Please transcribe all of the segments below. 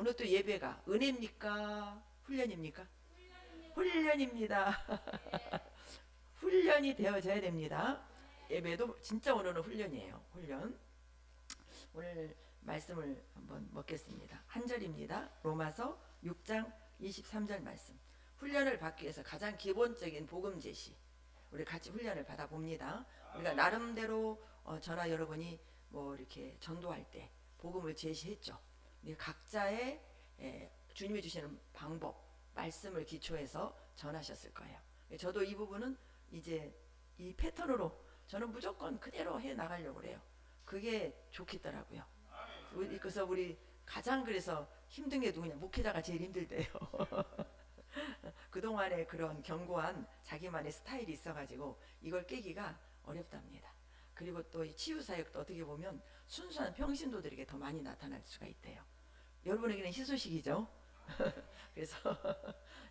오늘 또 예배가 은혜입니까? 훈련입니까? 훈련입니다. 훈련이 되어져야 됩니다. 예배도 진짜 오늘은 훈련이에요. 훈련. 오늘 말씀을 한번 먹겠습니다. 한 절입니다. 로마서 6장 23절 말씀. 훈련을 받기 위해서 가장 기본적인 복음 제시. 우리 같이 훈련을 받아 봅니다. 우리가 나름대로 저나 여러분이 뭐 이렇게 전도할 때 복음을 제시했죠. 각자의 주님이 주시는 방법, 말씀을 기초해서 전하셨을 거예요. 저도 이 부분은 이제 이 패턴으로 저는 무조건 그대로 해 나가려고 그래요. 그게 좋겠더라고요. 그래서 우리 가장 그래서 힘든 게 누구냐? 목회자가 제일 힘들대요. 그동안에 그런 견고한 자기만의 스타일이 있어가지고 이걸 깨기가 어렵답니다. 그리고 또 이 치유사역도 어떻게 보면 순수한 평신도들에게 더 많이 나타날 수가 있대요. 여러분에게는 희소식이죠. 그래서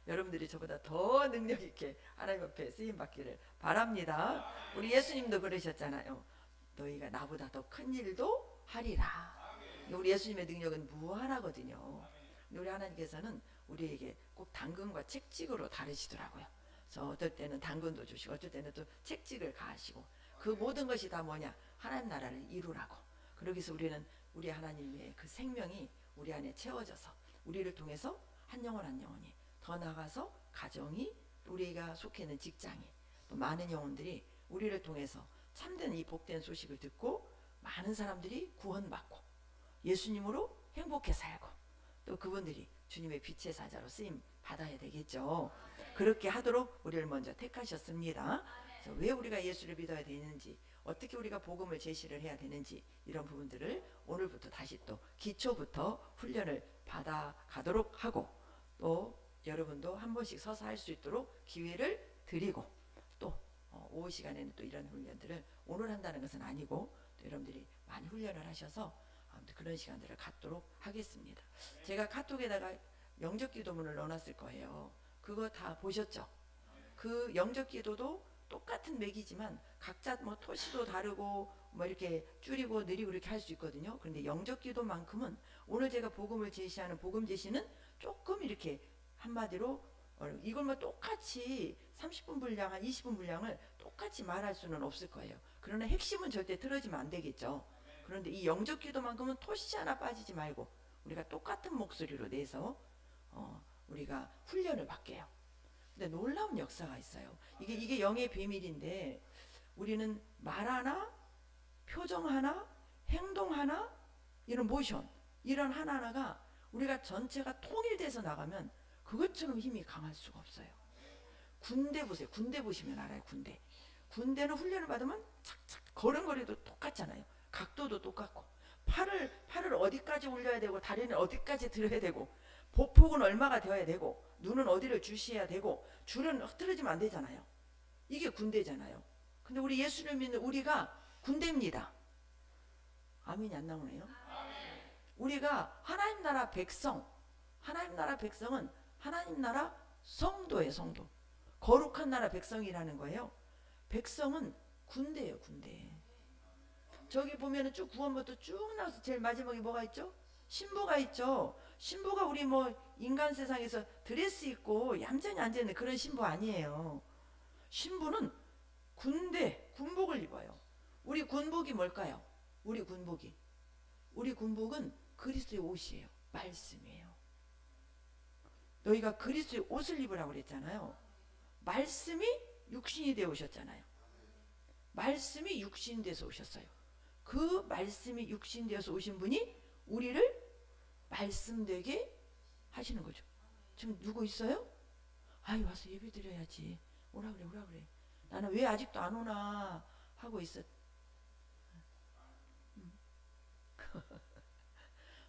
여러분들이 저보다 더 능력 있게 하나님 앞에 쓰임 받기를 바랍니다. 우리 예수님도 그러셨잖아요. 너희가 나보다 더 큰 일도 하리라. 우리 예수님의 능력은 무한하거든요. 우리 하나님께서는 우리에게 꼭 당근과 채찍으로 다르시더라고요. 그래서 어떨 때는 당근도 주시고 어떨 때는 또 채찍을 가하시고 그 모든 것이 다 뭐냐? 하나님 나라를 이루라고. 그러기 위해서 우리는 우리 하나님의 그 생명이 우리 안에 채워져서 우리를 통해서 한 영혼 한 영혼이 더 나아가서 가정이 우리가 속해 있는 직장이 또 많은 영혼들이 우리를 통해서 참된 이 복된 소식을 듣고 많은 사람들이 구원받고 예수님으로 행복해 살고 또 그분들이 주님의 빛의 사자로 쓰임 받아야 되겠죠. 그렇게 하도록 우리를 먼저 택하셨습니다. 그래서 왜 우리가 예수를 믿어야 되는지 어떻게 우리가 복음을 제시를 해야 되는지 이런 부분들을 오늘부터 다시 또 기초부터 훈련을 받아 가도록 하고 또 여러분도 한 번씩 서서 할 수 있도록 기회를 드리고 또 오후 시간에는 또 이런 훈련들을 오늘 한다는 것은 아니고 또 여러분들이 많이 훈련을 하셔서 그런 시간들을 갖도록 하겠습니다. 제가 카톡에다가 영적 기도문을 넣어놨을 거예요. 그거 다 보셨죠? 그 영적 기도도 똑같은 맥이지만 각자 뭐 토시도 다르고 뭐 이렇게 줄이고 느리고 이렇게 할 수 있거든요. 그런데 영적 기도만큼은 오늘 제가 복음을 제시하는 복음 제시는 조금 이렇게 한마디로 이걸 뭐 똑같이 30분 분량, 한 20분 분량을 똑같이 말할 수는 없을 거예요. 그러나 핵심은 절대 틀어지면 안 되겠죠. 그런데 이 영적 기도만큼은 토시 하나 빠지지 말고 우리가 똑같은 목소리로 내서 우리가 훈련을 받게요. 근데 놀라운 역사가 있어요. 이게 영의 비밀인데 우리는 말 하나, 표정 하나, 행동 하나, 이런 모션, 이런 하나하나가 우리가 전체가 통일돼서 나가면 그것처럼 힘이 강할 수가 없어요. 군대 보세요. 군대 보시면 알아요. 군대는 훈련을 받으면 착착 걸음걸이도 똑같잖아요. 각도도 똑같고 팔을 어디까지 올려야 되고 다리는 어디까지 들어야 되고 보폭은 얼마가 되어야 되고 눈은 어디를 주시해야 되고 줄은 흐트러지면 안 되잖아요. 이게 군대잖아요. 근데 우리 예수를 믿는 우리가 군대입니다. 아멘이 안 나오네요. 우리가 하나님 나라 백성, 하나님 나라 백성은 하나님 나라 성도예요. 성도. 거룩한 나라 백성이라는 거예요. 백성은 군대예요. 군대. 저기 보면은 쭉 구원부터 쭉 나와서 제일 마지막에 뭐가 있죠? 신부가 있죠. 신부가 우리 뭐 인간 세상에서 드레스 입고 얌전히 앉아있는 그런 신부 아니에요. 신부는 군복을 입어요. 우리 군복이 뭘까요? 우리 군복은 그리스도의 옷이에요. 말씀이에요. 너희가 그리스도의 옷을 입으라고 그랬잖아요. 말씀이 육신이 되어 오셨잖아요. 말씀이 육신 돼서 오셨어요. 그 말씀이 육신 되어서 오신 분이 우리를 말씀되게 하시는 거죠. 지금 누구 있어요? 아이 와서 예배 드려야지. 오라 그래. 나는 왜 아직도 안 오나 하고 있어.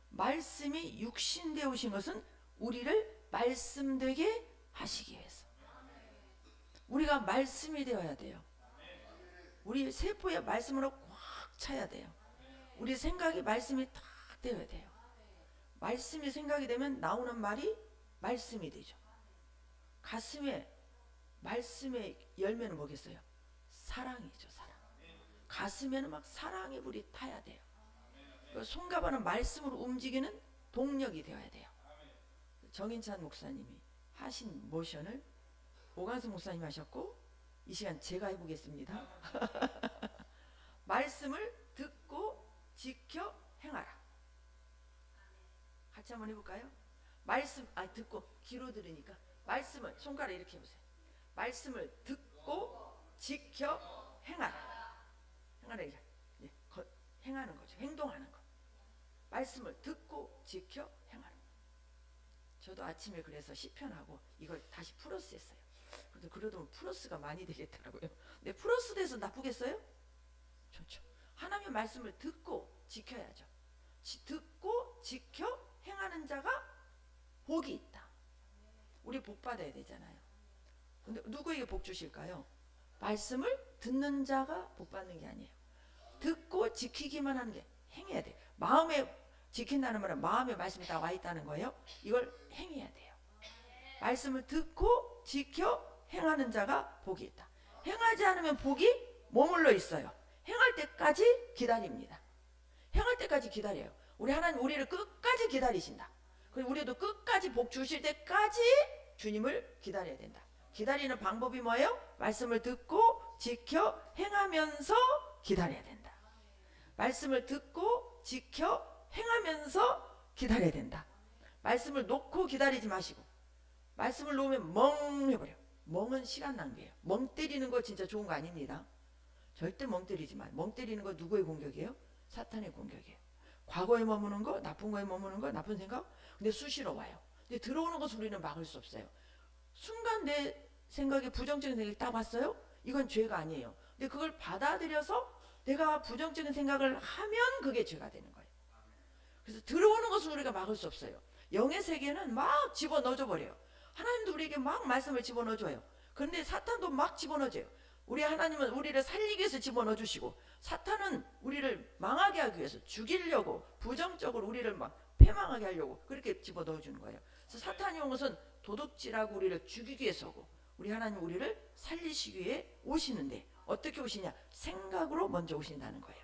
말씀이 육신 되어 오신 것은 우리를 말씀되게 하시기 위해서. 우리가 말씀이 되어야 돼요. 우리 세포에 말씀으로 꽉 차야 돼요. 우리 생각이 말씀이 탁 되어야 돼요. 말씀이 생각이 되면 나오는 말이 말씀이 되죠. 가슴에 말씀의 열매는 뭐겠어요? 사랑이죠. 사랑. 가슴에는 막 사랑의 불이 타야 돼요. 손가락은 말씀으로 움직이는 동력이 되어야 돼요. 정인찬 목사님이 하신 모션을 오광수 목사님 하셨고 이 시간 제가 해보겠습니다. 말씀을 듣고 지켜 행하라. 같이 한번 해볼까요? 말씀 듣고 귀로 들으니까 말씀을 손가락 이렇게 해보세요. 말씀을 듣고 지켜 행하라. 행하라 이게 행하는 거죠. 행동하는 거. 말씀을 듣고 지켜 행하라. 저도 아침에 그래서 시편하고 이걸 다시 플러스 했어요. 근데 그래도 플러스가 많이 되겠더라고요. 근데 플러스 돼서 나쁘겠어요? 좋죠. 하나님의 말씀을 듣고 지켜야죠. 듣고 지켜 행하는 자가 복이 있다. 우리 복 받아야 되잖아요. 근데 누구에게 복 주실까요? 말씀을 듣는 자가 복 받는 게 아니에요. 듣고 지키기만 하는 게 행해야 돼. 마음에 지킨다는 말은 마음에 말씀이 다 와 있다는 거예요. 이걸 행해야 돼요. 말씀을 듣고 지켜 행하는 자가 복이 있다. 행하지 않으면 복이 머물러 있어요. 행할 때까지 기다립니다. 행할 때까지 기다려요. 우리 하나님 우리를 끝까지 기다리신다. 그리고 우리도 끝까지 복 주실 때까지 주님을 기다려야 된다. 기다리는 방법이 뭐예요? 말씀을 듣고 지켜 행하면서 기다려야 된다. 말씀을 듣고 지켜 행하면서 기다려야 된다. 말씀을 놓고 기다리지 마시고 말씀을 놓으면 멍 해버려. 멍은 시간 낭비예요. 멍 때리는 거 진짜 좋은 거 아닙니다. 절대 멍 때리지 마. 멍 때리는 거 누구의 공격이에요? 사탄의 공격이에요. 과거에 머무는 거, 나쁜 거에 머무는 거, 나쁜 생각. 근데 수시로 와요. 근데 들어오는 것을 우리는 막을 수 없어요. 순간 내 생각에 부정적인 생각이 딱 왔어요? 이건 죄가 아니에요. 근데 그걸 받아들여서 내가 부정적인 생각을 하면 그게 죄가 되는 거예요. 그래서 들어오는 것을 우리가 막을 수 없어요. 영의 세계는 막 집어넣어줘 버려요. 하나님도 우리에게 막 말씀을 집어넣어줘요. 그런데 사탄도 막 집어넣어줘요. 우리 하나님은 우리를 살리기 위해서 집어넣어 주시고 사탄은 우리를 망하게 하기 위해서 죽이려고 부정적으로 우리를 막 패망하게 하려고 그렇게 집어넣어 주는 거예요. 그래서 사탄이 온 것은 도둑질하고 우리를 죽이기 위해서고 우리 하나님 우리를 살리시기 위해 오시는데 어떻게 오시냐? 생각으로 먼저 오신다는 거예요.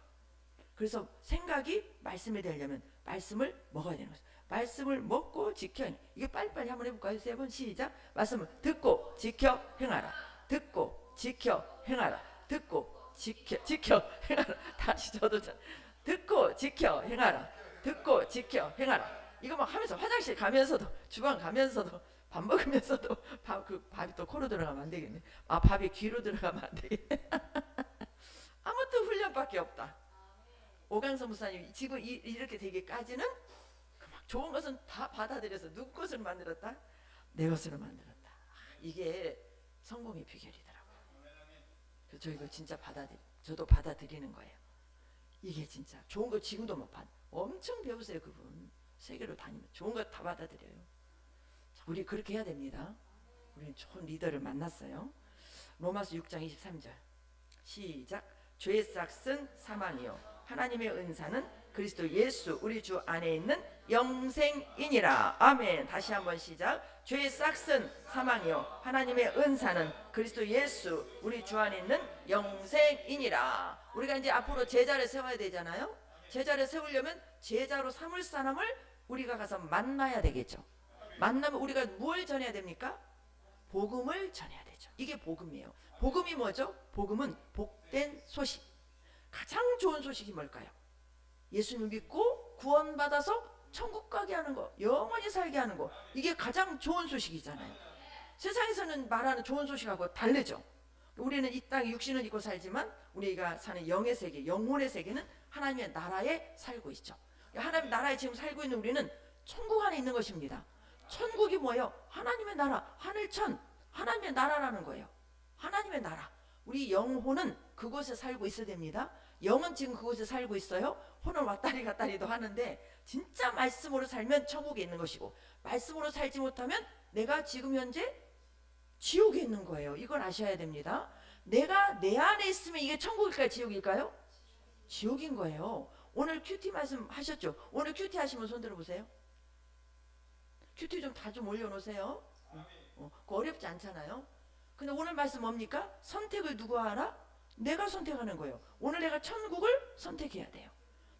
그래서 생각이 말씀이 되려면 말씀을 먹어야 되는 거죠. 말씀을 먹고 지켜. 이게 빨리빨리 한번 해볼까요? 3번 시작. 말씀을 듣고 지켜 행하라. 듣고 지켜 행하라. 듣고 지켜 행하라. 다시 저도 듣고 지켜 행하라. 듣고 지켜 행하라. 이거 막 하면서 화장실 가면서도 주방 가면서도 밥 먹으면서도 밥이 또 코로 들어가면 안 되겠네. 밥이 귀로 들어가면 안 되겠네. 아무튼 훈련밖에 없다. 오강선 목사님 지금 이렇게 되기까지는 막 좋은 것은 다 받아들여서 누구 것을 만들었다? 내 것으로 만들었다. 이게 성공의 비결이더라고요. 그래서 저 이거 진짜 저도 받아들이는 거예요. 이게 진짜 좋은 거 지금도 못 받아. 엄청 배우세요. 그분 세계로 다니면 좋은 거 다 받아들여요. 우리 그렇게 해야 됩니다. 우리는 좋은 리더를 만났어요. 로마서 6장 23절 시작. 죄의 싹은 사망이요 하나님의 은사는 그리스도 예수 우리 주 안에 있는 영생이니라. 아멘. 다시 한번 시작. 죄의 싹은 사망이요 하나님의 은사는 그리스도 예수 우리 주 안에 있는 영생이니라. 우리가 이제 앞으로 제자를 세워야 되잖아요. 제자를 세우려면 제자로 삼을 사람을 우리가 가서 만나야 되겠죠. 만나면 우리가 뭘 전해야 됩니까? 복음을 전해야 되죠. 이게 복음이에요. 복음이 뭐죠? 복음은 복된 소식. 가장 좋은 소식이 뭘까요? 예수님 믿고 구원받아서 천국 가게 하는 거, 영원히 살게 하는 거. 이게 가장 좋은 소식이잖아요. 세상에서는 말하는 좋은 소식하고 다르죠. 우리는 이 땅에 육신을 입고 살지만 우리가 사는 영의 세계, 영혼의 세계는 하나님의 나라에 살고 있죠. 하나님의 나라에 지금 살고 있는 우리는 천국 안에 있는 것입니다. 천국이 뭐예요? 하나님의 나라, 하늘천, 하나님의 나라라는 거예요. 하나님의 나라. 우리 영혼은 그곳에 살고 있어야 됩니다. 영은 지금 그곳에 살고 있어요. 혼은 왔다리 갔다리도 하는데 진짜 말씀으로 살면 천국에 있는 것이고 말씀으로 살지 못하면 내가 지금 현재 지옥에 있는 거예요. 이걸 아셔야 됩니다. 내가 내 안에 있으면 이게 천국일까요? 지옥일까요? 지옥인 거예요. 오늘 큐티 말씀 하셨죠? 오늘 큐티 하시면 손 들어보세요. 큐티 좀 다 좀 올려놓으세요. 그거 어렵지 않잖아요. 근데 오늘 말씀 뭡니까? 선택을 누가 하라? 내가 선택하는 거예요. 오늘 내가 천국을 선택해야 돼요.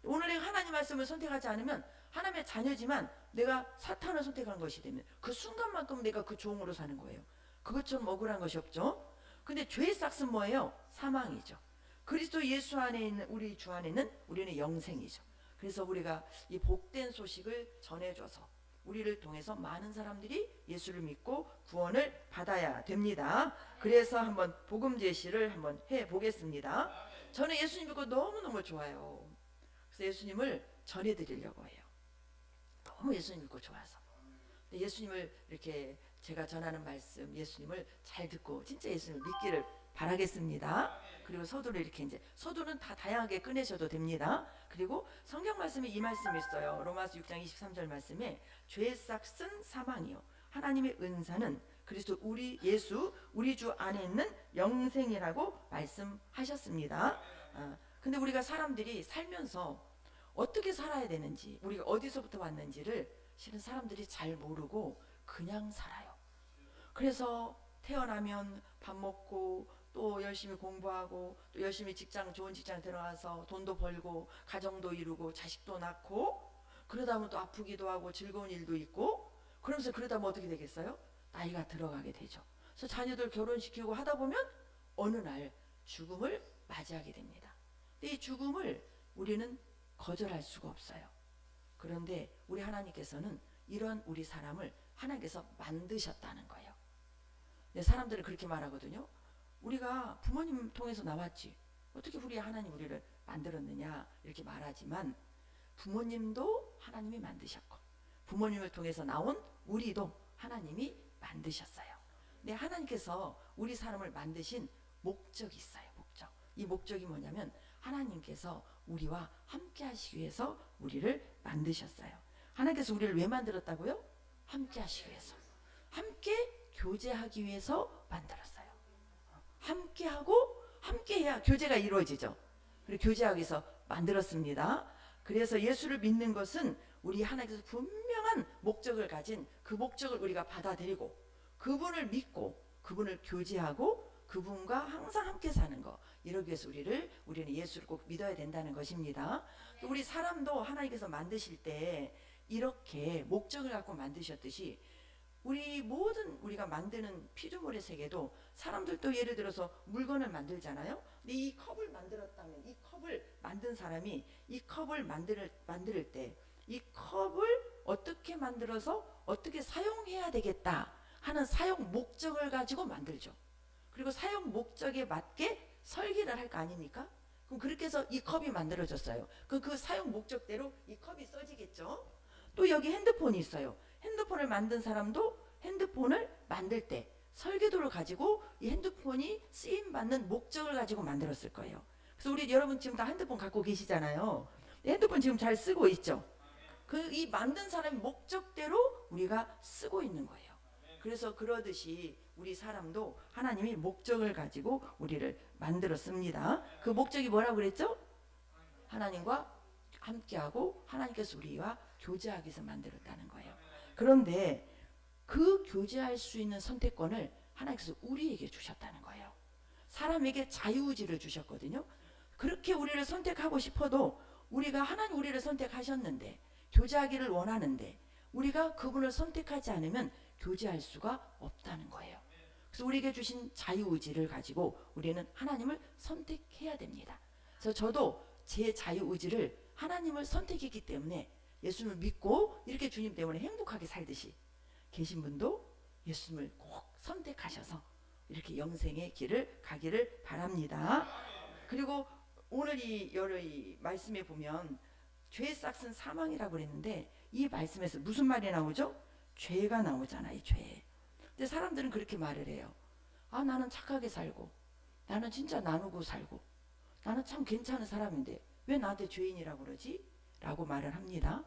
오늘 내가 하나님 말씀을 선택하지 않으면 하나님의 자녀지만 내가 사탄을 선택한 것이 되면 그 순간만큼 내가 그 종으로 사는 거예요. 그것처럼 억울한 것이 없죠. 근데 죄의 싹은 뭐예요? 사망이죠. 그리스도 예수 안에 있는 우리 주 안에는 우리는 영생이죠. 그래서 우리가 이 복된 소식을 전해줘서 우리를 통해서 많은 사람들이 예수를 믿고 구원을 받아야 됩니다. 그래서 한번 복음 제시를 한번 해보겠습니다. 저는 예수님 믿고 너무너무 좋아요. 그래서 예수님을 전해드리려고 해요. 너무 예수님 믿고 좋아서. 예수님을 이렇게 제가 전하는 말씀, 예수님을 잘 듣고 진짜 예수님을 믿기를 바라겠습니다. 그리고 서두를 이렇게 이제 서두는 다 다양하게 꺼내셔도 됩니다. 그리고 성경 말씀에 이 말씀이 있어요. 로마서 6장 23절 말씀에 죄의 싹은 사망이요 하나님의 은사는 그리스도 예수 우리 주 안에 있는 영생이라고 말씀하셨습니다. 근데 우리가 사람들이 살면서 어떻게 살아야 되는지, 우리가 어디서부터 왔는지를 실은 사람들이 잘 모르고 그냥 살아요. 그래서 태어나면 밥 먹고 또 열심히 공부하고 또 열심히 좋은 직장 들어가서 돈도 벌고 가정도 이루고 자식도 낳고 그러다 보면 또 아프기도 하고 즐거운 일도 있고 그러면서 그러다 보면 어떻게 되겠어요? 나이가 들어가게 되죠. 그래서 자녀들 결혼시키고 하다 보면 어느 날 죽음을 맞이하게 됩니다. 근데 이 죽음을 우리는 거절할 수가 없어요. 그런데 우리 하나님께서는 이런 우리 사람을 하나님께서 만드셨다는 거예요. 근데 사람들은 그렇게 말하거든요. 우리가 부모님 통해서 나왔지 어떻게 우리 하나님 우리를 만들었느냐 이렇게 말하지만 부모님도 하나님이 만드셨고 부모님을 통해서 나온 우리도 하나님이 만드셨어요. 근데 하나님께서 우리 사람을 만드신 목적이 있어요. 목적. 이 목적이 뭐냐면 하나님께서 우리와 함께 하시기 위해서 우리를 만드셨어요. 하나님께서 우리를 왜 만들었다고요? 함께 하시기 위해서. 함께 교제하기 위해서 만들었어요. 함께하고 함께해야 교제가 이루어지죠. 그리고 교제하기 위해서 만들었습니다. 그래서 예수를 믿는 것은 우리 하나님께서 분명한 목적을 가진 그 목적을 우리가 받아들이고 그분을 믿고 그분을 교제하고 그분과 항상 함께 사는 거 이러기 위해서 우리는 예수를 꼭 믿어야 된다는 것입니다. 또 우리 사람도 하나님께서 만드실 때 이렇게 목적을 갖고 만드셨듯이 우리 모든 우리가 만드는 피조물의 세계도 사람들도 예를 들어서 물건을 만들잖아요. 근데 이 컵을 만들었다면 이 컵을 만든 사람이 이 컵을 만들 때 이 컵을 어떻게 만들어서 어떻게 사용해야 되겠다 하는 사용 목적을 가지고 만들죠. 그리고 사용 목적에 맞게 설계를 할 거 아닙니까? 그럼 그렇게 해서 이 컵이 만들어졌어요. 그 사용 목적대로 이 컵이 써지겠죠. 또 여기 핸드폰이 있어요. 핸드폰을 만든 사람도 핸드폰을 만들 때 설계도를 가지고 이 핸드폰이 쓰임받는 목적을 가지고 만들었을 거예요. 그래서 여러분 지금 다 핸드폰 갖고 계시잖아요. 핸드폰 지금 잘 쓰고 있죠. 이 만든 사람의 목적대로 우리가 쓰고 있는 거예요. 그래서 그러듯이 우리 사람도 하나님이 목적을 가지고 우리를 만들었습니다. 그 목적이 뭐라고 그랬죠? 하나님과 함께하고 하나님께서 우리와 교제하기 위해서 만들었다는 거예요. 그런데 그 교제할 수 있는 선택권을 하나님께서 우리에게 주셨다는 거예요. 사람에게 자유의지를 주셨거든요. 그렇게 우리를 선택하고 싶어도 하나님 우리를 선택하셨는데 교제하기를 원하는데 우리가 그분을 선택하지 않으면 교제할 수가 없다는 거예요. 그래서 우리에게 주신 자유의지를 가지고 우리는 하나님을 선택해야 됩니다. 그래서 저도 제 자유의지를 하나님을 선택했기 때문에 예수님을 믿고 이렇게 주님 때문에 행복하게 살듯이 계신 분도 예수님을 꼭 선택하셔서 이렇게 영생의 길을 가기를 바랍니다. 그리고 오늘 이 말씀에 보면 죄의 싹은 사망이라고 그랬는데 이 말씀에서 무슨 말이 나오죠? 죄가 나오잖아. 이 죄. 근데 사람들은 그렇게 말을 해요. 나는 착하게 살고 나는 진짜 나누고 살고 나는 참 괜찮은 사람인데 왜 나한테 죄인이라고 그러지? 라고 말을 합니다.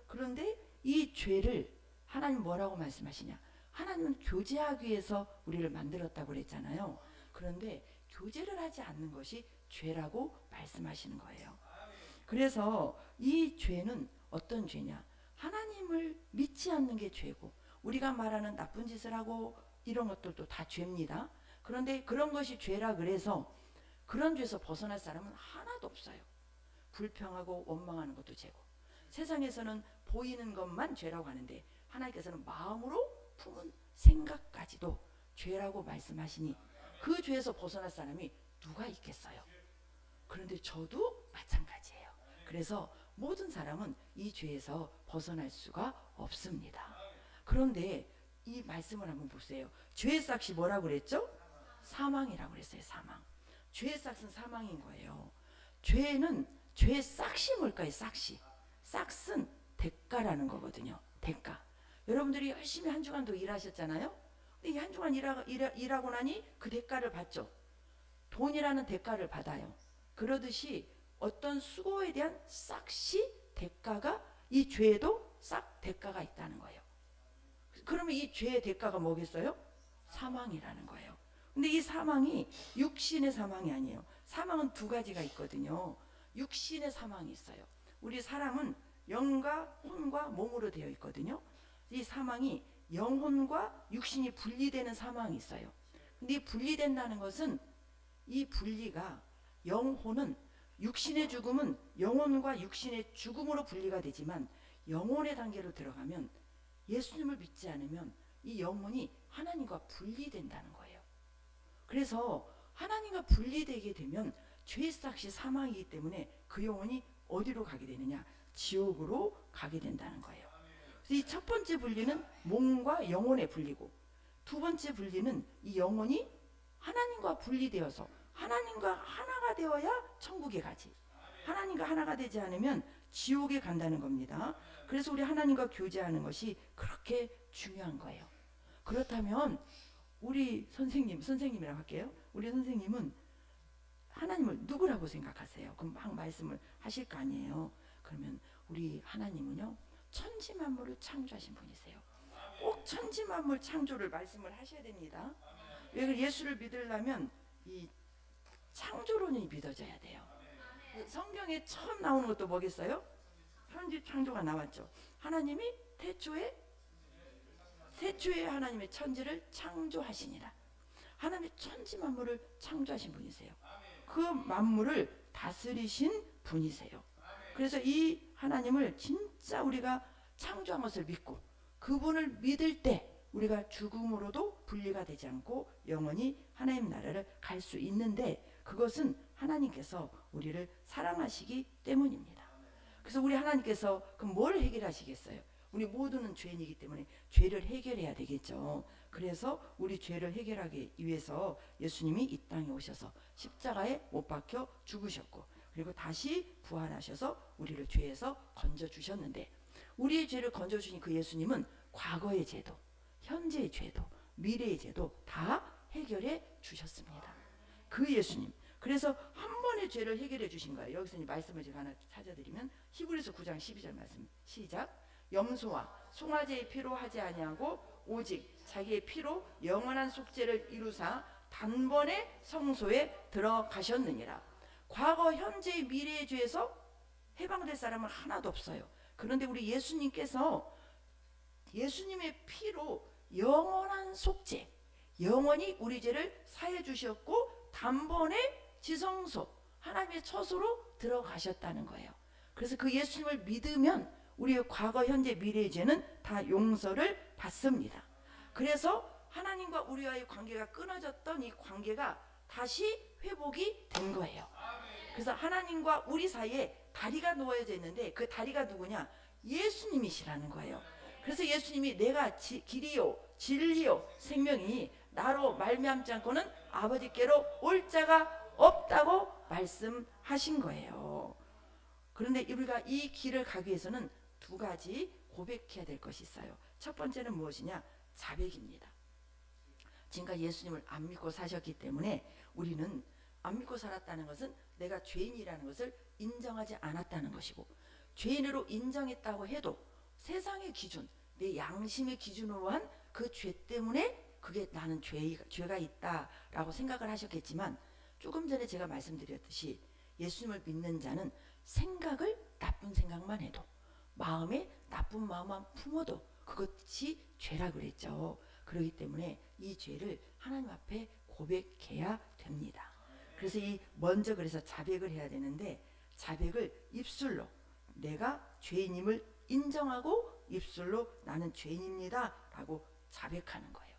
그런데 이 죄를 하나님 뭐라고 말씀하시냐? 하나님은 교제하기 위해서 우리를 만들었다고 그랬잖아요. 그런데 교제를 하지 않는 것이 죄라고 말씀하시는 거예요. 그래서 이 죄는 어떤 죄냐? 하나님을 믿지 않는 게 죄고 우리가 말하는 나쁜 짓을 하고 이런 것들도 다 죄입니다. 그런데 그런 것이 죄라 그래서 그런 죄에서 벗어날 사람은 하나도 없어요. 불평하고 원망하는 것도 죄고 세상에서는 보이는 것만 죄라고 하는데 하나님께서는 마음으로 품은 생각까지도 죄라고 말씀하시니 그 죄에서 벗어날 사람이 누가 있겠어요? 그런데 저도 마찬가지예요. 그래서 모든 사람은 이 죄에서 벗어날 수가 없습니다. 그런데 이 말씀을 한번 보세요. 죄의 싹이 뭐라고 그랬죠? 사망이라고 그랬어요. 사망. 죄의 싹은 사망인 거예요. 죄의 싹이 뭘까요? 싹이. 싹은 대가라는 거거든요. 대가. 여러분들이 열심히 한 주간도 일하셨잖아요. 근데 이 한 주간 일하고 나니 그 대가를 받죠. 돈이라는 대가를 받아요. 그러듯이 어떤 수고에 대한 싹시 대가가 이 죄에도 싹 대가가 있다는 거예요. 그러면 이 죄의 대가가 뭐겠어요? 사망이라는 거예요. 근데 이 사망이 육신의 사망이 아니에요. 사망은 두 가지가 있거든요. 육신의 사망이 있어요. 우리 사람은 영과 혼과 몸으로 되어 있거든요. 이 사망이 영혼과 육신이 분리되는 사망이 있어요. 근데 이 분리된다는 것은 이 분리가 영혼은 육신의 죽음은 영혼과 육신의 죽음으로 분리가 되지만 영혼의 단계로 들어가면 예수님을 믿지 않으면 이 영혼이 하나님과 분리된다는 거예요. 그래서 하나님과 분리되게 되면 죄의 싹이 사망이기 때문에 그 영혼이 어디로 가게 되느냐? 지옥으로 가게 된다는 거예요. 그래서 이 첫 번째 분리는 몸과 영혼의 분리고 두 번째 분리는 이 영혼이 하나님과 분리되어서 하나님과 하나가 되어야 천국에 가지. 하나님과 하나가 되지 않으면 지옥에 간다는 겁니다. 그래서 우리 하나님과 교제하는 것이 그렇게 중요한 거예요. 그렇다면 우리 선생님이라고 할게요. 우리 선생님은 하나님을 누구라고 생각하세요? 그럼 막 말씀을 하실 거 아니에요. 그러면 우리 하나님은요, 천지만물을 창조하신 분이세요. 꼭 천지만물 창조를 말씀을 하셔야 됩니다. 왜 예수를 믿으려면 이 창조론이 믿어져야 돼요. 성경에 처음 나오는 것도 뭐겠어요? 천지 창조가 나왔죠. 하나님이 태초에 하나님의 천지를 창조하시니라. 하나님의 천지 만물을 창조하신 분이세요. 그 만물을 다스리신 분이세요. 그래서 이 하나님을 진짜 우리가 창조한 것을 믿고 그분을 믿을 때 우리가 죽음으로도 분리가 되지 않고 영원히 하나님 나라를 갈 수 있는데 그것은 하나님께서 우리를 사랑하시기 때문입니다. 그래서 우리 하나님께서 그럼 뭘 해결하시겠어요? 우리 모두는 죄인이기 때문에 죄를 해결해야 되겠죠. 그래서 우리 죄를 해결하기 위해서 예수님이 이 땅에 오셔서 십자가에 못 박혀 죽으셨고 그리고 다시 부활하셔서 우리를 죄에서 건져주셨는데 우리의 죄를 건져주신 그 예수님은 과거의 죄도 현재의 죄도 미래의 죄도 다 해결해 주셨습니다. 그 예수님. 그래서 한 번의 죄를 해결해 주신 거예요. 여기서 이 말씀을 제가 하나 찾아드리면 히브리서 9장 12절 말씀 시작. 염소와 송아지의 피로 하지 아니하고 오직 자기의 피로 영원한 속죄를 이루사 단번에 성소에 들어가셨느니라. 과거 현재 미래의 죄에서 해방될 사람은 하나도 없어요. 그런데 우리 예수님께서 예수님의 피로 영원한 속죄 영원히 우리 죄를 사해 주셨고 단번에 지성소 하나님의 처소로 들어가셨다는 거예요. 그래서 그 예수님을 믿으면 우리의 과거 현재 미래의 죄는 다 용서를 받습니다. 그래서 하나님과 우리와의 관계가 끊어졌던 이 관계가 다시 회복이 된 거예요. 그래서 하나님과 우리 사이에 다리가 놓여져 있는데 그 다리가 누구냐? 예수님이시라는 거예요. 그래서 예수님이 내가 길이요 진리요 생명이 나로 말미암지 않고는 아버지께로 올 자가 없다고 말씀하신 거예요. 그런데 우리가 이 길을 가기 위해서는 두 가지 고백해야 될 것이 있어요. 첫 번째는 무엇이냐? 자백입니다. 지금까지 예수님을 안 믿고 사셨기 때문에 우리는 안 믿고 살았다는 것은 내가 죄인이라는 것을 인정하지 않았다는 것이고 죄인으로 인정했다고 해도 세상의 기준, 내 양심의 기준으로 한 그 죄 때문에 그게 나는 죄가 있다라고 생각을 하셨겠지만 조금 전에 제가 말씀드렸듯이 예수님을 믿는 자는 생각을 나쁜 생각만 해도 마음에 나쁜 마음만 품어도 그것이 죄라 그랬죠. 그렇기 때문에 이 죄를 하나님 앞에 고백해야 됩니다. 그래서 그래서 자백을 해야 되는데 자백을 입술로 내가 죄인임을 인정하고 입술로 나는 죄인입니다 라고 자백하는 거예요.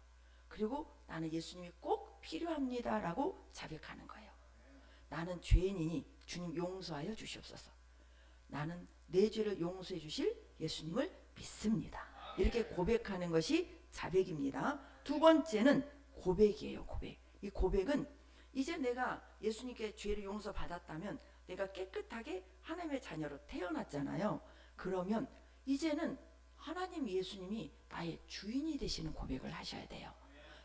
그리고 나는 예수님이 꼭 필요합니다 라고 자백하는 거예요. 나는 죄인이니 주님 용서하여 주시옵소서. 나는 내 죄를 용서해 주실 예수님을 믿습니다. 이렇게 고백하는 것이 자백입니다. 두 번째는 고백이에요. 고백. 이 고백은 이제 내가 예수님께 죄를 용서받았다면 내가 깨끗하게 하나님의 자녀로 태어났잖아요. 그러면 이제는 하나님 예수님이 나의 주인이 되시는 고백을 하셔야 돼요.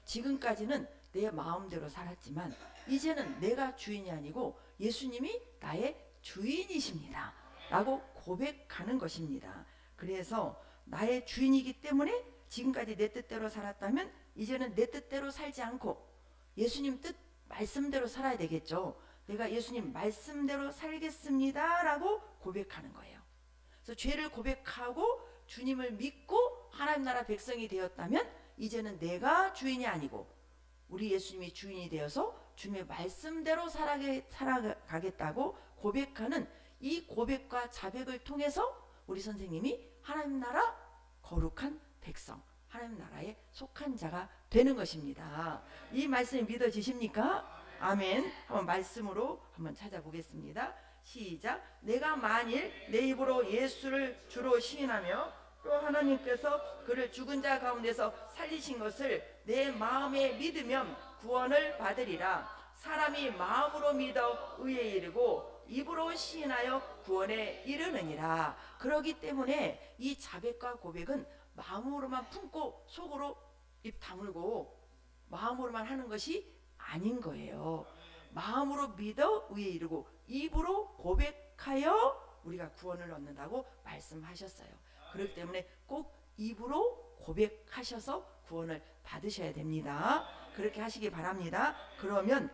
지금까지는 내 마음대로 살았지만 이제는 내가 주인이 아니고 예수님이 나의 주인이십니다 라고 고백하는 것입니다. 그래서 나의 주인이기 때문에 지금까지 내 뜻대로 살았다면 이제는 내 뜻대로 살지 않고 예수님 뜻 말씀대로 살아야 되겠죠. 내가 예수님 말씀대로 살겠습니다 라고 고백하는 거예요. 그래서 죄를 고백하고 주님을 믿고 하나님 나라 백성이 되었다면 이제는 내가 주인이 아니고 우리 예수님이 주인이 되어서 주님의 말씀대로 살아가겠다고 고백하는 이 고백과 자백을 통해서 우리 선생님이 하나님 나라 거룩한 백성, 하나님 나라에 속한 자가 되는 것입니다. 이 말씀이 믿어지십니까? 아멘. 한번 말씀으로 한번 찾아보겠습니다. 시작. 내가 만일 내 입으로 예수를 주로 시인하며 또 하나님께서 그를 죽은 자 가운데서 살리신 것을 내 마음에 믿으면 구원을 받으리라. 사람이 마음으로 믿어 의에 이르고 입으로 시인하여 구원에 이르느니라. 그러기 때문에 이 자백과 고백은 마음으로만 품고 속으로 입 다물고 마음으로만 하는 것이 아닌 거예요. 마음으로 믿어 의에 이르고 입으로 고백하여 우리가 구원을 얻는다고 말씀하셨어요. 그렇기 때문에 꼭 입으로 고백하셔서 구원을 받으셔야 됩니다. 그렇게 하시기 바랍니다. 그러면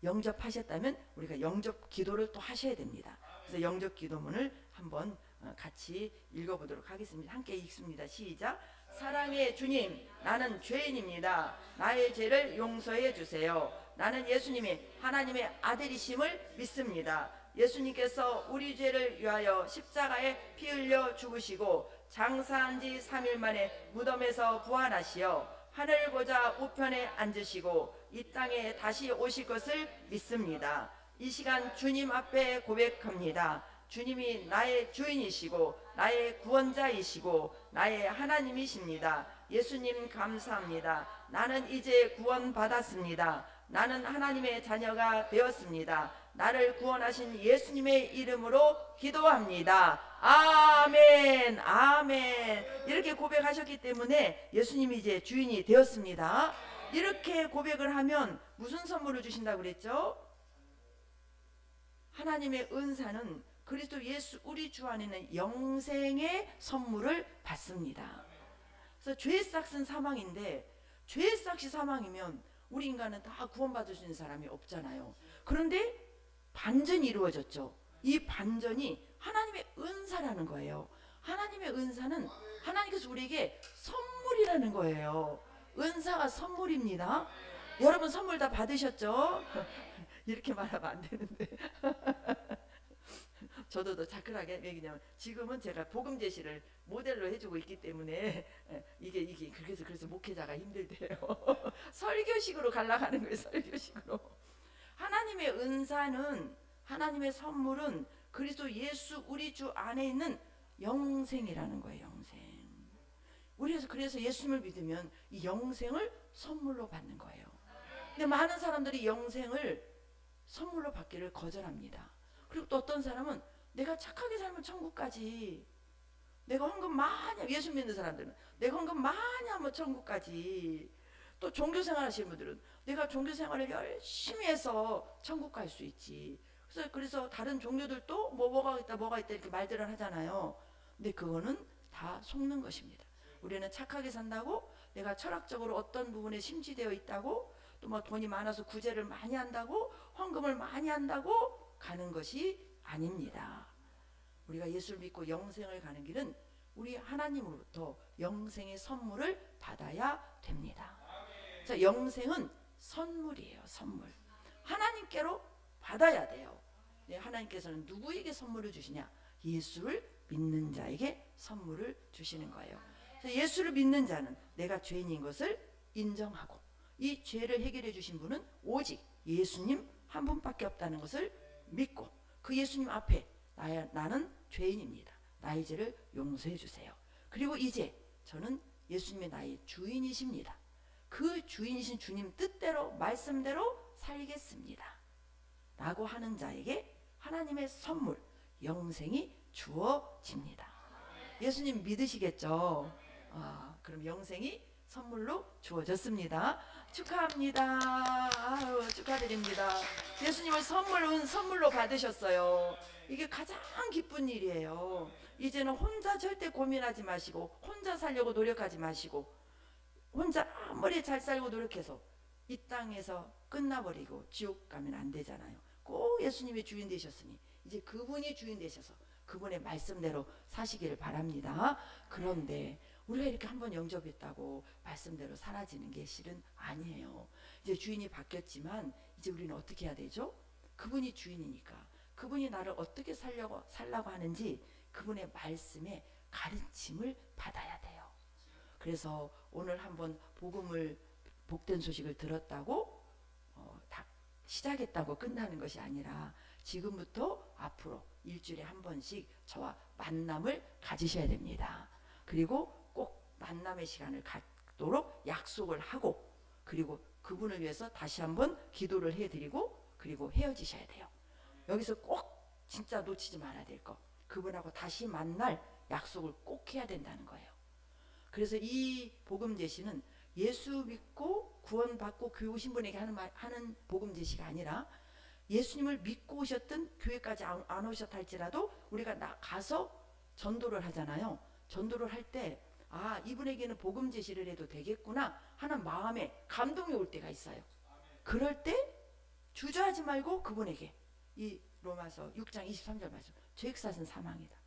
영접하셨다면 우리가 영접 기도를 또 하셔야 됩니다. 그래서 영접 기도문을 한번 같이 읽어보도록 하겠습니다. 함께 읽습니다. 시작. 사랑의 주님, 나는 죄인입니다. 나의 죄를 용서해 주세요. 나는 예수님이 하나님의 아들이심을 믿습니다. 예수님께서 우리 죄를 위하여 십자가에 피 흘려 죽으시고 장사한 지 3일 만에 무덤에서 부활하시어 하늘 보좌 우편에 앉으시고 이 땅에 다시 오실 것을 믿습니다. 이 시간 주님 앞에 고백합니다. 주님이 나의 주인이시고 나의 구원자이시고 나의 하나님이십니다. 예수님 감사합니다. 나는 이제 구원받았습니다. 나는 하나님의 자녀가 되었습니다. 나를 구원하신 예수님의 이름으로 기도합니다. 아멘, 아멘. 이렇게 고백하셨기 때문에 예수님이 이제 주인이 되었습니다. 이렇게 고백을 하면 무슨 선물을 주신다고 그랬죠? 하나님의 은사는 그리스도 예수 우리 주 안에는 영생의 선물을 받습니다. 그래서 죄의 삭은 사망인데 죄의 삭이 사망이면 우리 인간은 다 구원받을 수 있는 사람이 없잖아요. 그런데 반전이 이루어졌죠. 이 반전이 하나님의 은사라는 거예요. 하나님의 은사는 하나님께서 우리에게 선물이라는 거예요. 은사가 선물입니다. 여러분 선물 다 받으셨죠? 이렇게 말하면 안 되는데 저도 더 자클하게 얘기냐면 지금은 제가 복음 제시를 모델로 해주고 있기 때문에 이게 그래서 목회자가 힘들대요. 설교식으로 갈라가는 거예요. 설교식으로. 하나님의 은사는 하나님의 선물은 그리스도 예수 우리 주 안에 있는 영생이라는 거예요. 영생. 그래서 예수님을 믿으면 이 영생을 선물로 받는 거예요. 근데 많은 사람들이 영생을 선물로 받기를 거절합니다. 그리고 또 어떤 사람은 내가 착하게 살면 천국 가지. 내가 헌금 많이 예수 믿는 사람들은 내가 헌금 많이 하면 천국 가지. 또 종교생활 하시는 분들은 내가 종교생활을 열심히 해서 천국 갈 수 있지. 그래서 다른 종교들도 뭐가 있다 이렇게 말들을 하잖아요. 근데 그거는 다 속는 것입니다. 우리는 착하게 산다고 내가 철학적으로 어떤 부분에 심취되어 있다고 또 뭐 돈이 많아서 구제를 많이 한다고 헌금을 많이 한다고 가는 것이 아닙니다. 우리가 예수를 믿고 영생을 가는 길은 우리 하나님으로부터 영생의 선물을 받아야 됩니다. 자, 영생은 선물이에요. 선물. 하나님께로 받아야 돼요. 네, 하나님께서는 누구에게 선물을 주시냐? 예수를 믿는 자에게 선물을 주시는 거예요. 그래서 예수를 믿는 자는 내가 죄인인 것을 인정하고 이 죄를 해결해 주신 분은 오직 예수님 한 분밖에 없다는 것을 믿고 그 예수님 앞에 나는 죄인입니다. 나의 죄를 용서해 주세요. 그리고 이제 저는 예수님의 나의 주인이십니다. 그 주인이신 주님 뜻대로 말씀대로 살겠습니다. 라고 하는 자에게 하나님의 선물 영생이 주어집니다. 예수님 믿으시겠죠? 그럼 영생이 선물로 주어졌습니다. 축하합니다. 아유, 축하드립니다. 예수님을 선물로 받으셨어요. 이게 가장 기쁜 일이에요. 이제는 혼자 절대 고민하지 마시고 혼자 살려고 노력하지 마시고 혼자 아무리 잘 살고 노력해서 이 땅에서 끝나버리고 지옥 가면 안 되잖아요. 꼭 예수님이 주인 되셨으니 이제 그분이 주인 되셔서 그분의 말씀대로 사시기를 바랍니다. 그런데 우리가 이렇게 한번 영접했다고 말씀대로 사라지는 게 실은 아니에요. 이제 주인이 바뀌었지만 이제 우리는 어떻게 해야 되죠? 그분이 주인이니까 그분이 나를 어떻게 살라고 하는지 그분의 말씀에 가르침을 받아야 돼요. 그래서 오늘 한번 복된 소식을 들었다고 다 시작했다고 끝나는 것이 아니라 지금부터 앞으로 일주일에 한 번씩 저와 만남을 가지셔야 됩니다. 그리고 꼭 만남의 시간을 갖도록 약속을 하고 그리고 그분을 위해서 다시 한번 기도를 해드리고 그리고 헤어지셔야 돼요. 여기서 꼭 진짜 놓치지 말아야 될 거 그분하고 다시 만날 약속을 꼭 해야 된다는 거예요. 그래서 이 복음 제시는 예수 믿고 구원받고 교회 오신 분에게 하는 복음 제시가 아니라 예수님을 믿고 오셨던 교회까지 안 오셨다 할지라도 우리가 가서 전도를 하잖아요. 전도를 할 때 이분에게는 복음 제시를 해도 되겠구나 하는 마음에 감동이 올 때가 있어요. 그럴 때 주저하지 말고 그분에게 이 로마서 6장 23절 말씀 죄액사는 사망이다.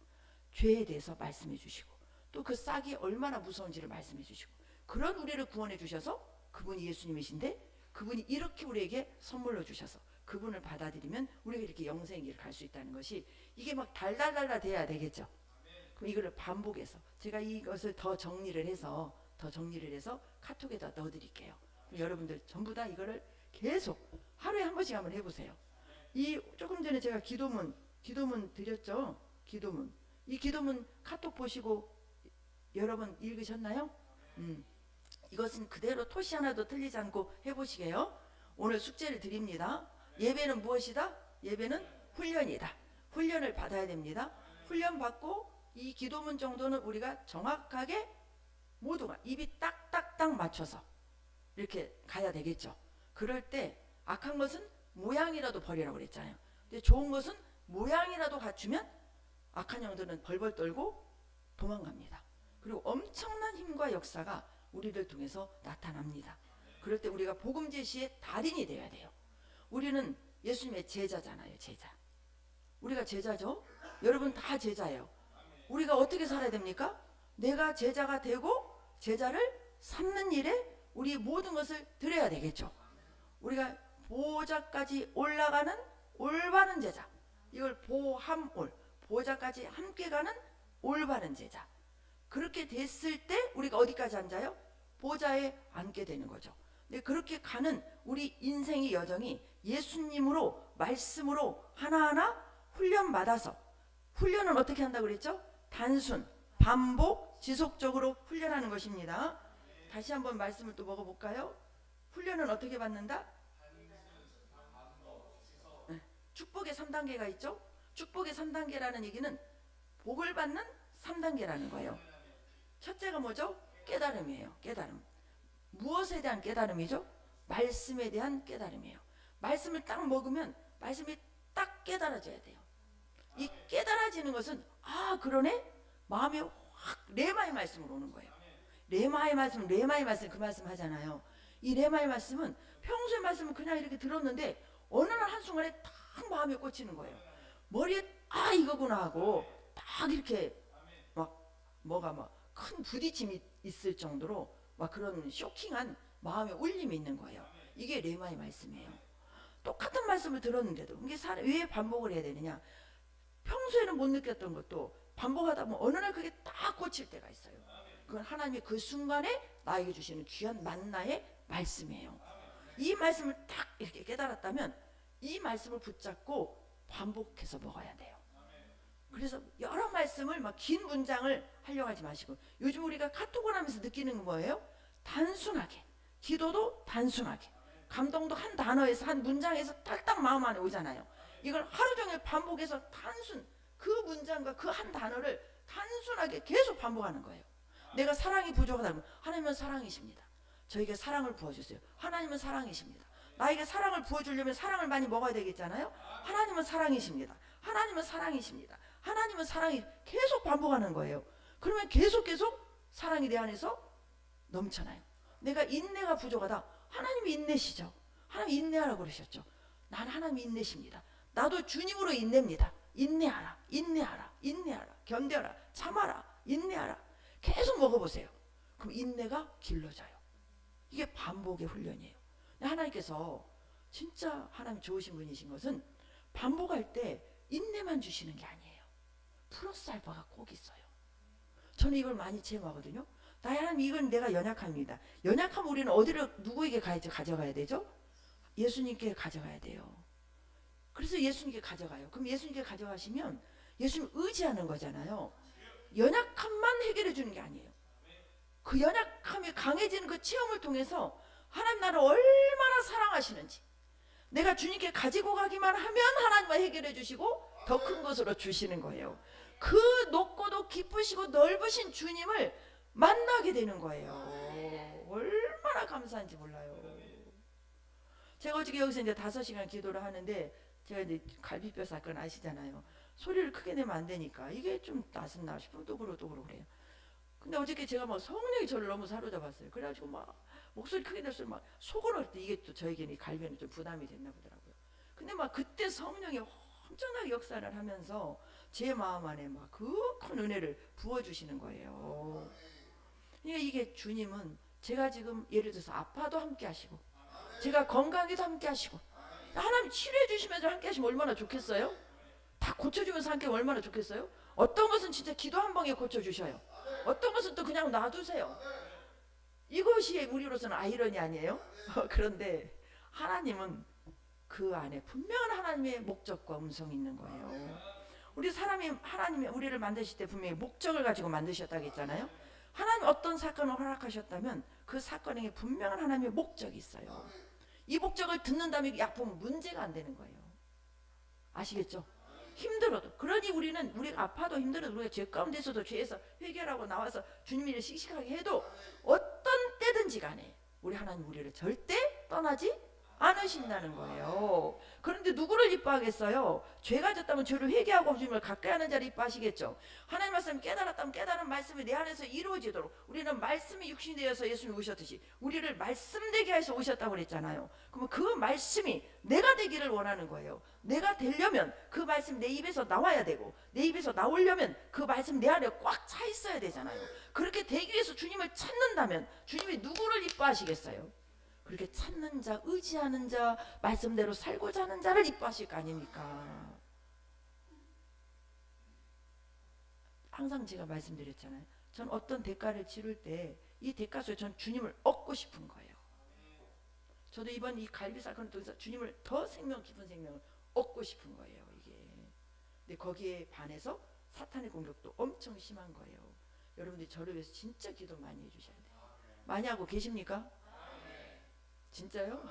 죄에 대해서 말씀해 주시고 또 그 싹이 얼마나 무서운지를 말씀해 주시고 그런 우리를 구원해 주셔서 그분이 예수님이신데 그분이 이렇게 우리에게 선물로 주셔서 그분을 받아들이면 우리가 이렇게 영생의 길을 갈 수 있다는 것이 이게 막 달달달달 돼야 되겠죠. 그럼 이거를 반복해서 제가 이것을 더 정리를 해서 카톡에다 넣어드릴게요. 여러분들 전부 다 이거를 계속 하루에 한 번씩 한번 해보세요. 이 조금 전에 제가 기도문 드렸죠. 기도문. 이 기도문 카톡 보시고 여러분 읽으셨나요? 이것은 그대로 토시 하나도 틀리지 않고 해보시게요. 오늘 숙제를 드립니다. 예배는 무엇이다? 예배는 훈련이다. 훈련을 받아야 됩니다. 훈련 받고 이 기도문 정도는 우리가 정확하게 모두가 입이 딱딱딱 맞춰서 이렇게 가야 되겠죠. 그럴 때 악한 것은 모양이라도 버리라고 그랬잖아요. 근데 좋은 것은 모양이라도 갖추면 악한 영들은 벌벌 떨고 도망갑니다. 그리고 엄청난 힘과 역사가 우리를 통해서 나타납니다. 그럴 때 우리가 복음 제시의 달인이 되어야 돼요. 우리는 예수님의 제자잖아요. 제자. 우리가 제자죠. 여러분 다 제자예요. 우리가 어떻게 살아야 됩니까? 내가 제자가 되고 제자를 삼는 일에 우리 모든 것을 드려야 되겠죠. 우리가 보호자까지 올라가는 올바른 제자. 이걸 보함올. 보호자까지 함께 가는 올바른 제자. 그렇게 됐을 때 우리가 어디까지 앉아요? 보좌에 앉게 되는 거죠. 근데 그렇게 가는 우리 인생의 여정이 예수님으로 말씀으로 하나하나 훈련받아서 훈련은 어떻게 한다고 그랬죠? 단순, 반복, 지속적으로 훈련하는 것입니다. 다시 한번 말씀을 또 먹어볼까요? 훈련은 어떻게 받는다? 축복의 3단계가 있죠? 축복의 3단계라는 얘기는 복을 받는 3단계라는 거예요. 첫째가 뭐죠? 깨달음이에요. 깨달음. 무엇에 대한 깨달음이죠? 말씀에 대한 깨달음이에요. 말씀을 딱 먹으면 말씀이 딱 깨달아져야 돼요. 이 깨달아지는 것은 그러네? 마음에 확 레마의 말씀으로 오는 거예요. 레마의 말씀 그 말씀 하잖아요. 이 레마의 말씀은 평소의 말씀은 그냥 이렇게 들었는데 어느 날 한순간에 딱 마음에 꽂히는 거예요. 머리에 이거구나 하고 딱 이렇게 뭐가 큰 부딪힘이 있을 정도로 그런 쇼킹한 마음의 울림이 있는 거예요. 이게 레마의 말씀이에요. 똑같은 말씀을 들었는데도 이게 왜 반복을 해야 되느냐? 평소에는 못 느꼈던 것도 반복하다 보면 어느 날 그게 딱 꽂힐 때가 있어요. 그건 하나님이 그 순간에 나에게 주시는 귀한 만나의 말씀이에요. 이 말씀을 딱 이렇게 깨달았다면 이 말씀을 붙잡고 반복해서 먹어야 돼요. 그래서 여러 말씀을 막 긴 문장을 하려고 하지 마시고, 요즘 우리가 카톡을 하면서 느끼는 건 뭐예요? 단순하게, 기도도 단순하게, 감동도 한 단어에서 한 문장에서 딱딱 마음 안에 오잖아요. 이걸 하루 종일 반복해서 그 문장과 그 한 단어를 단순하게 계속 반복하는 거예요. 내가 사랑이 부족하다면 하나님은 사랑이십니다. 저에게 사랑을 부어주세요. 하나님은 사랑이십니다. 나에게 사랑을 부어주려면 사랑을 많이 먹어야 되겠잖아요. 하나님은 사랑이십니다. 하나님은 사랑이십니다. 하나님은 사랑이, 계속 반복하는 거예요. 그러면 계속 사랑이 내 안에서 넘쳐나요. 내가 인내가 부족하다. 하나님이 인내시죠. 하나님 인내하라고 그러셨죠. 난 하나님 인내십니다. 나도 주님으로 인내입니다. 인내하라, 인내하라, 인내하라, 견뎌라, 참아라, 인내하라. 계속 먹어보세요. 그럼 인내가 길러져요. 이게 반복의 훈련이에요. 하나님께서 진짜 하나님 좋으신 분이신 것은 반복할 때 인내만 주시는 게 아니에요. 플러스 알파가 꼭 있어요. 저는 이걸 많이 체험하거든요. 나의 하나님, 이건 내가 연약합니다. 연약하면 우리는 어디를, 누구에게 가져가야 되죠? 예수님께 가져가야 돼요. 그래서 예수님께 가져가요. 그럼 예수님께 가져가시면 예수님 의지하는 거잖아요. 연약함만 해결해 주는 게 아니에요. 그 연약함이 강해지는 그 체험을 통해서 하나님 나를 얼마나 사랑하시는지, 내가 주님께 가지고 가기만 하면 하나님은 해결해 주시고 더 큰 것으로 주시는 거예요. 그 높고도 깊으시고 넓으신 주님을 만나게 되는 거예요. 얼마나 감사한지 몰라요. 제가 어저께 여기서 이제 5시간 기도를 하는데, 제가 이제 갈비뼈 사건 아시잖아요. 소리를 크게 내면 안 되니까 이게 좀 낯섰나 싶으면 또 그러고 그래요. 근데 어저께 제가 막 성령이 저를 너무 사로잡았어요. 그래가지고 막 목소리 크게 낼수록 막 속을 때, 이게 또 저에게는 갈비뼈는 좀 부담이 됐나 보더라고요. 근데 막 그때 성령이 엄청나게 역사를 하면서 제 마음 안에 막 그 큰 은혜를 부어주시는 거예요. 그러니까 이게 주님은, 제가 지금 예를 들어서 아파도 함께 하시고, 제가 건강해도 함께 하시고, 하나님 치료해 주시면서 함께 하시면 얼마나 좋겠어요? 다 고쳐주면서 함께 하면 얼마나 좋겠어요? 어떤 것은 진짜 기도 한 방에 고쳐주셔요. 어떤 것은 또 그냥 놔두세요. 이것이 우리로서는 아이러니 아니에요? 그런데 하나님은 그 안에 분명한 하나님의 목적과 음성이 있는 거예요. 우리 사람이, 하나님이 우리를 만드실 때 분명히 목적을 가지고 만드셨다고 했잖아요. 하나님 어떤 사건을 허락하셨다면 그 사건에 분명한 하나님의 목적이 있어요. 이 목적을 듣는다면 약품은 문제가 안 되는 거예요. 아시겠죠? 힘들어도, 그러니 우리가 아파도 힘들어도, 우리가 죄 가운데서도 죄에서 해결하고 나와서 주님을 씩씩하게 해도 어떤 때든지 간에 우리 하나님 우리를 절대 떠나지 않으신다는 거예요. 그런데 누구를 이뻐하겠어요? 죄가 졌다면 죄를 회개하고 주님을 가까이 하는 자를 이뻐하시겠죠. 하나님 말씀 깨달았다면 깨달은 말씀이 내 안에서 이루어지도록, 우리는 말씀이 육신이 되어서 예수님이 오셨듯이 우리를 말씀되게 해서 오셨다고 그랬잖아요. 그러면 그 말씀이 내가 되기를 원하는 거예요. 내가 되려면 그 말씀 내 입에서 나와야 되고, 내 입에서 나오려면 그 말씀 내 안에 꽉 차 있어야 되잖아요. 그렇게 되기 위해서 주님을 찾는다면 주님이 누구를 이뻐하시겠어요? 그렇게 찾는 자, 의지하는 자, 말씀대로 살고자 하는 자를 이뻐하실 거 아닙니까? 항상 제가 말씀드렸잖아요. 전 어떤 대가를 치를 때 이 대가 속에 전 주님을 얻고 싶은 거예요. 저도 이번 이 갈비 사건을 통해서 주님을 더 생명 깊은 생명을 얻고 싶은 거예요. 이게. 근데 거기에 반해서 사탄의 공격도 엄청 심한 거예요. 여러분들이 저를 위해서 진짜 기도 많이 해주셔야 돼요. 많이 하고 계십니까? 진짜요?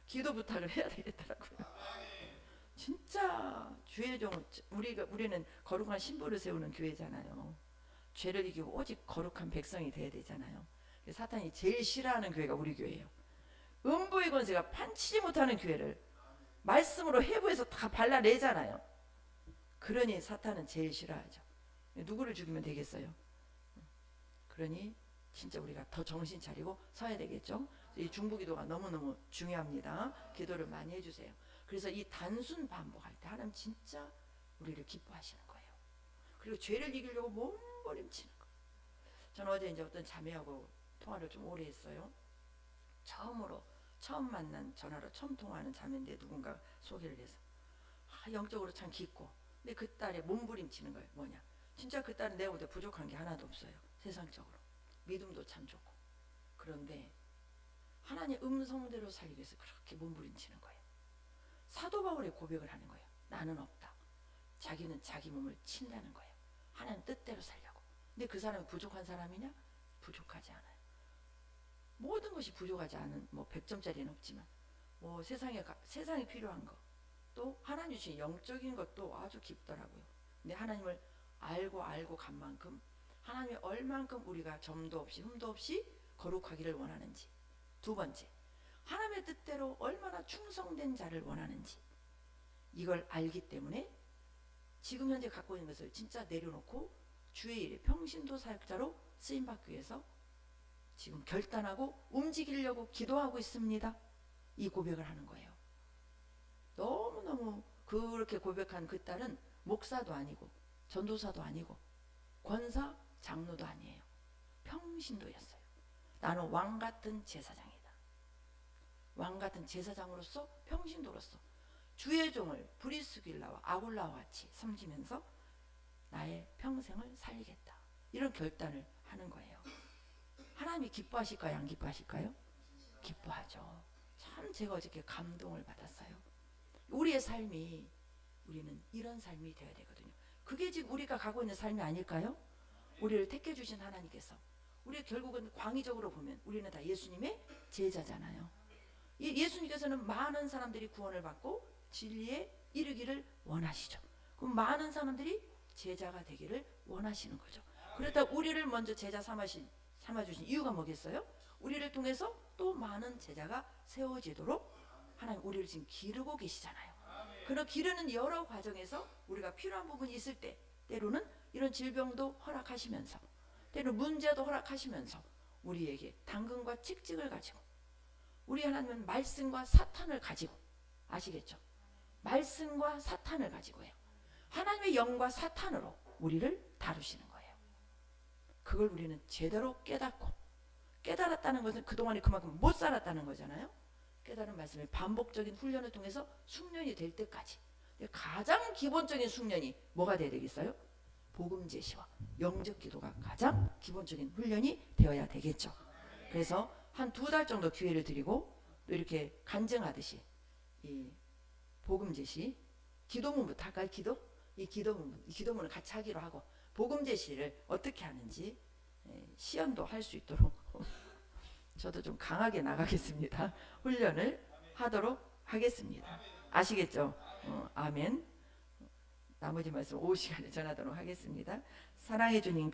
기도 부탁을 해야 되겠더라고요. 진짜 주의 종, 우리는 거룩한 신부를 세우는 교회잖아요. 죄를 이기고 오직 거룩한 백성이 돼야 되잖아요. 사탄이 제일 싫어하는 교회가 우리 교회예요. 음부의 권세가 판치지 못하는 교회를 말씀으로 해부해서 다 발라내잖아요. 그러니 사탄은 제일 싫어하죠. 누구를 죽이면 되겠어요? 그러니 진짜 우리가 더 정신 차리고 서야 되겠죠. 이 중보기도가 너무너무 중요합니다. 기도를 많이 해주세요. 그래서 이 단순 반복할 때 하나님 진짜 우리를 기뻐하시는 거예요. 그리고 죄를 이기려고 몸부림치는 거예요. 저는 어제 이제 어떤 자매하고 통화를 좀 오래 했어요. 처음 만난, 전화로 처음 통화하는 자매인데 누군가 소개를 해서 영적으로 참 깊고 근데 그 딸의 몸부림치는 거예요. 뭐냐? 진짜 그 딸은 내가 볼 때 부족한 게 하나도 없어요. 세상적으로. 믿음도 참 좋고. 그런데 하나님의 음성대로 살기 위해서 그렇게 몸부림치는 거예요. 사도 바울의 고백을 하는 거예요. 나는 없다. 자기는 자기 몸을 친다는 거예요. 하나님 뜻대로 살려고. 근데 그 사람이 부족한 사람이냐? 부족하지 않아요. 모든 것이 부족하지 않은 뭐 100점짜리는 없지만 뭐 세상에 필요한 거, 또 하나님 주신 영적인 것도 아주 깊더라고요. 근데 하나님을 알고 간 만큼 하나님이 얼만큼 우리가 점도 없이 흠도 없이 거룩하기를 원하는지, 두 번째, 하나님의 뜻대로 얼마나 충성된 자를 원하는지, 이걸 알기 때문에 지금 현재 갖고 있는 것을 진짜 내려놓고 주의 일에 평신도 사역자로 쓰임받기 위해서 지금 결단하고 움직이려고 기도하고 있습니다. 이 고백을 하는 거예요. 너무너무 그렇게 고백한 그 딸은 목사도 아니고 전도사도 아니고 권사 장로도 아니에요. 평신도였어요. 나는 왕같은 제사장이다. 왕같은 제사장으로서 평신도로서 주의 종을 브리스길라와 아굴라와 같이 섬기면서 나의 평생을 살리겠다. 이런 결단을 하는 거예요. 하나님이 기뻐하실까요? 안 기뻐하실까요? 기뻐하죠. 참 제가 어저께 감동을 받았어요. 우리의 삶이, 우리는 이런 삶이 되어야 되거든요. 그게 지금 우리가 가고 있는 삶이 아닐까요? 우리를 택해 주신 하나님께서, 우리 결국은 광의적으로 보면 우리는 다 예수님의 제자잖아요. 예수님께서는 많은 사람들이 구원을 받고 진리에 이르기를 원하시죠. 그럼 많은 사람들이 제자가 되기를 원하시는 거죠. 그러다 우리를 먼저 제자 삼아주신 이유가 뭐겠어요? 우리를 통해서 또 많은 제자가 세워지도록 하나님 우리를 지금 기르고 계시잖아요. 그런 기르는 여러 과정에서 우리가 필요한 부분이 있을 때 때로는 이런 질병도 허락하시면서, 때로는 문제도 허락하시면서 우리에게 당근과 찍찍을 가지고, 우리 하나님은 말씀과 사탄을 가지고, 아시겠죠? 말씀과 사탄을 가지고 해요. 하나님의 영과 사탄으로 우리를 다루시는 거예요. 그걸 우리는 제대로 깨닫고, 깨달았다는 것은 그동안에 그만큼 못 살았다는 거잖아요. 깨달은 말씀의 반복적인 훈련을 통해서 숙련이 될 때까지. 가장 기본적인 숙련이 뭐가 돼야 되겠어요? 복음 제시와 영적 기도가 가장 기본적인 훈련이 되어야 되겠죠. 그래서 한 2달 정도 기회를 드리고, 또 이렇게 간증하듯이 이 복음 제시, 기도문부터 할까요? 이 기도문을 같이 하기로 하고, 복음 제시를 어떻게 하는지 시연도 할 수 있도록 저도 좀 강하게 나가겠습니다. 훈련을 하도록 하겠습니다. 아시겠죠? 아멘. 나머지 말씀 오후 시간에 전하도록 하겠습니다. 사랑해 주님